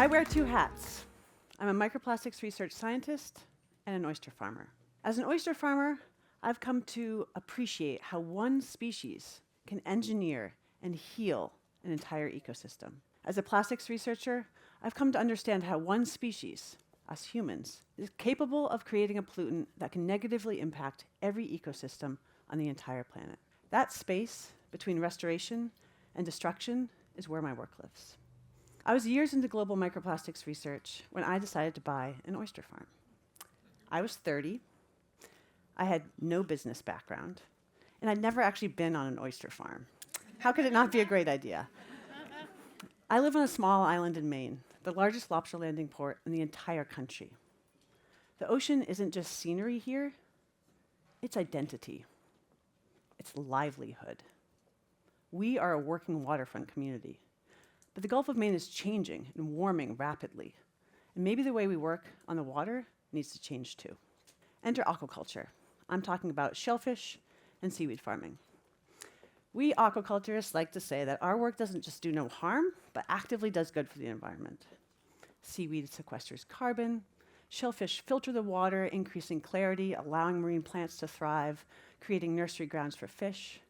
I wear two hats. I'm a microplastics research scientist and an oyster farmer. As an oyster farmer, I've come to appreciate how one species can engineer and heal an entire ecosystem. As a plastics researcher, I've come to understand how one species, us humans, is capable of creating a pollutant that can negatively impact every ecosystem on the entire planet. That space between restoration and destruction is where my work lives. I was years into global microplastics research when I decided to buy an oyster farm. I was 30, I had no business background, and I'd never actually been on an oyster farm. How could it not be a great idea? I live on a small island in Maine, the largest lobster landing port in the entire country. The ocean isn't just scenery here, it's identity. It's livelihood. We are a working waterfront community. But the Gulf of Maine is changing and warming rapidly. And maybe the way we work on the water needs to change too. Enter aquaculture. I'm talking about shellfish and seaweed farming. We aquaculturists like to say that our work doesn't just do no harm, but actively does good for the environment. Seaweed sequesters carbon, shellfish filter the water, increasing clarity, allowing marine plants to thrive, creating nursery grounds for fish.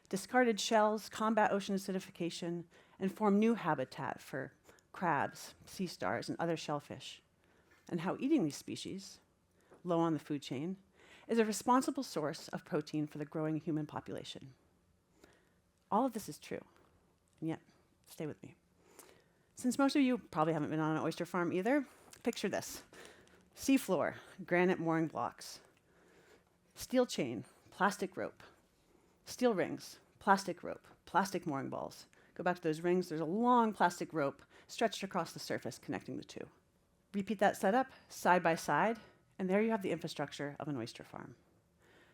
Discarded shells combat ocean acidification and form new habitat for crabs, sea stars, and other shellfish. And how eating these species, low on the food chain, is a responsible source of protein for the growing human population. All of this is true, and yet, stay with me. Since most of you probably haven't been on an oyster farm either, picture this. Seafloor, granite mooring blocks. Steel chain, plastic rope. Steel rings, plastic rope, plastic mooring balls. Go back to those rings, there's a long plastic rope stretched across the surface connecting the two. Repeat that setup, side by side, and there you have the infrastructure of an oyster farm.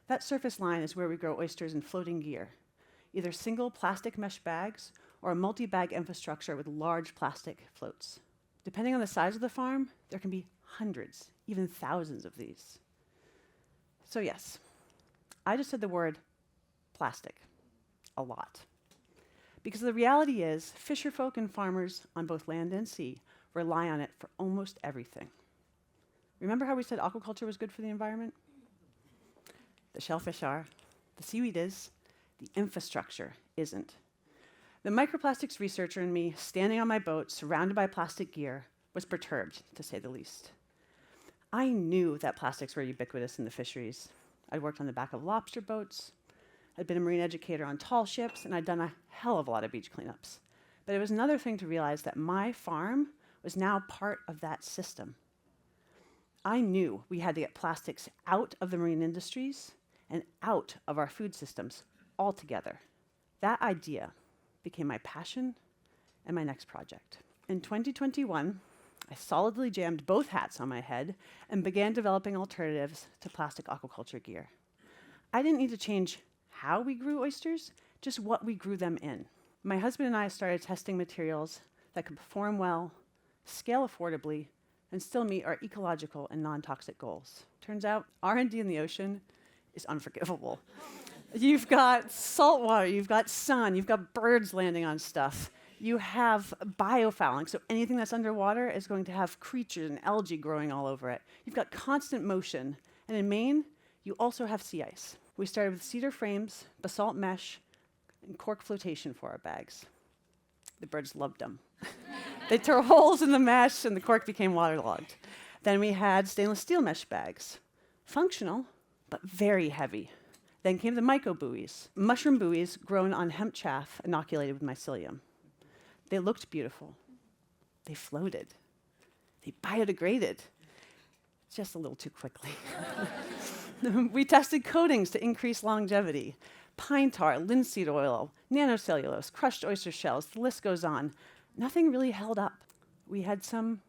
That surface line is where we grow oysters in floating gear, either single plastic mesh bags or a multi-bag infrastructure with large plastic floats. Depending on the size of the farm, there can be hundreds, even thousands of these. So yes, I just said the word plastic a lot. Because the reality is, fisherfolk and farmers on both land and sea rely on it for almost everything. Remember how we said aquaculture was good for the environment? The shellfish are, the seaweed is, the infrastructure isn't. The microplastics researcher in me, standing on my boat, surrounded by plastic gear, was perturbed, to say the least. I knew that plastics were ubiquitous in the fisheries. I'd worked on the back of lobster boats, I'd been a marine educator on tall ships, and I'd done a hell of a lot of beach cleanups. But it was another thing to realize that my farm was now part of that system. I knew we had to get plastics out of the marine industries and out of our food systems altogether. That idea became my passion and my next project. In 2021, I solidly jammed both hats on my head and began developing alternatives to plastic aquaculture gear. I didn't need to change how we grew oysters, just what we grew them in. My husband and I started testing materials that could perform well, scale affordably, and still meet our ecological and non-toxic goals. Turns out, R&D in the ocean is unforgivable. You've got salt water, you've got sun, you've got birds landing on stuff. You have biofouling, so anything that's underwater is going to have creatures and algae growing all over it. You've got constant motion. And in Maine, you also have sea ice. We started with cedar frames, basalt mesh, and cork flotation for our bags. The birds loved them. They tore holes in the mesh and the cork became waterlogged. Then we had stainless steel mesh bags. Functional, but very heavy. Then came the myco buoys, mushroom buoys grown on hemp chaff inoculated with mycelium. They looked beautiful. They floated. They biodegraded. Just a little too quickly. We tested coatings to increase longevity. Pine tar, linseed oil, nanocellulose, crushed oyster shells, the list goes on. Nothing really held up. We had some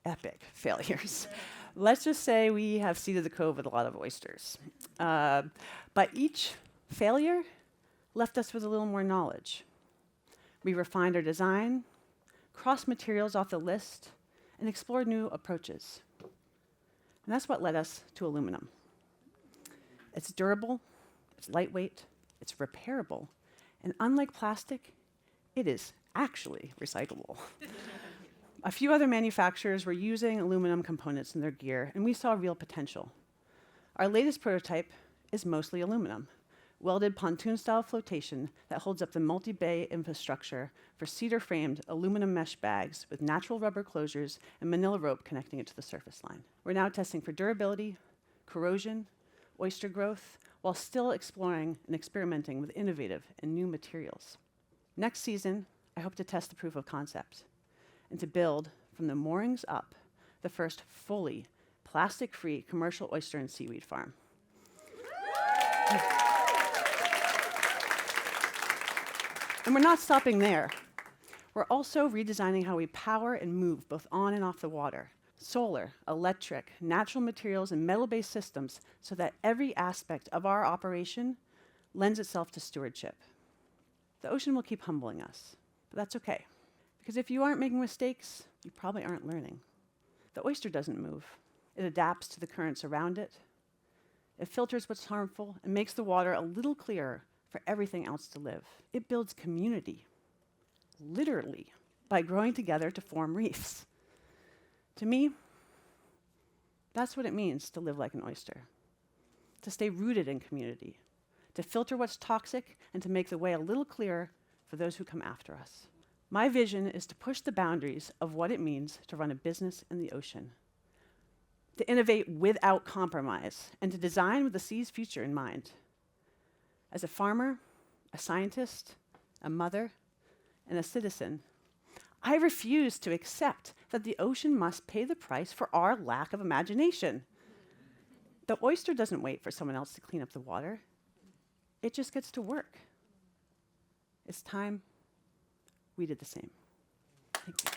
epic failures. Let's just say we have seeded the cove with a lot of oysters. But each failure left us with a little more knowledge. We refined our design, crossed materials off the list, and explored new approaches. And that's what led us to aluminum. It's durable, it's lightweight, it's repairable, and unlike plastic, it is actually recyclable. A few other manufacturers were using aluminum components in their gear, and we saw real potential. Our latest prototype is mostly aluminum, welded pontoon-style flotation that holds up the multi-bay infrastructure for cedar-framed aluminum mesh bags with natural rubber closures and manila rope connecting it to the surface line. We're now testing for durability, corrosion, oyster growth, while still exploring and experimenting with innovative and new materials. Next season, I hope to test the proof of concept and to build, from the moorings up, the first fully plastic-free commercial oyster and seaweed farm. And we're not stopping there. We're also redesigning how we power and move both on and off the water. Solar, electric, natural materials, and metal-based systems so that every aspect of our operation lends itself to stewardship. The ocean will keep humbling us, but that's okay. Because if you aren't making mistakes, you probably aren't learning. The oyster doesn't move. It adapts to the currents around it. It filters what's harmful and makes the water a little clearer for everything else to live. It builds community, literally, by growing together to form reefs. To me, that's what it means to live like an oyster, to stay rooted in community, to filter what's toxic and to make the way a little clearer for those who come after us. My vision is to push the boundaries of what it means to run a business in the ocean, to innovate without compromise, and to design with the sea's future in mind. As a farmer, a scientist, a mother, and a citizen, I refuse to accept that the ocean must pay the price for our lack of imagination. The oyster doesn't wait for someone else to clean up the water. It just gets to work. It's time we did the same. Thank you.